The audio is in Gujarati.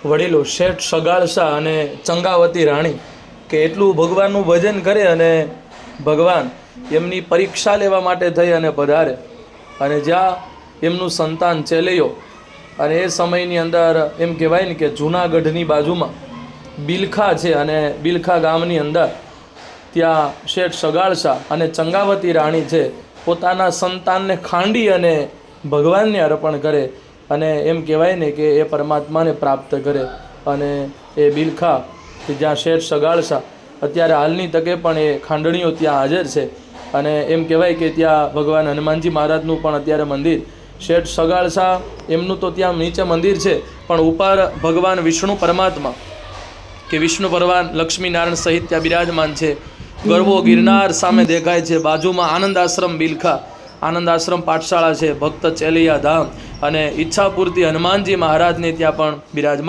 વડીલો શેઠ સગાળસા અને ચંગાવતી રાણી કે એટલું ભગવાનનું ભજન કરે અને ભગવાન એમની પરીક્ષા લેવા માટે થઈ અને પધારે અને જ્યાં એમનું સંતાન ચેલૈયો અને એ સમયની અંદર એમ કહેવાય ને કે જૂનાગઢની બાજુમાં બિલખા છે અને બિલખા ગામની અંદર ત્યાં શેઠ સગાળસા અને ચંગાવતી રાણી છે પોતાના સંતાનને ખાંડી અને ભગવાનને અર્પણ કરે અને એમ કહેવાય ને કે એ પરમાત્માને પ્રાપ્ત કરે અને એ બિલખા કે જ્યાં શેઠ સગાળસા અત્યારે હાલની તકે પણ એ ખાંડણીઓ ત્યાં હાજર છે અને એમ કહેવાય કે ત્યાં ભગવાન હનુમાનજી મહારાજનું પણ અત્યારે મંદિર શેઠ સગાળસા એમનું તો ત્યાં નીચે મંદિર છે પણ ઉપર ભગવાન વિષ્ણુ પરમાત્મા કે વિષ્ણુ ભગવાન લક્ષ્મીનારાયણ સહિત ત્યાં બિરાજમાન છે. ગરવો ગિરનાર સામે દેખાય છે, બાજુમાં આનંદ આશ્રમ બિલખા આનંદ આશ્રમ પાઠશાળા છે, ભક્ત ચેલૈયા ધામ અને ઈચ્છાપૂર્તિ હનુમાનજી મહારાજને ત્યાં પણ બિરાજમાન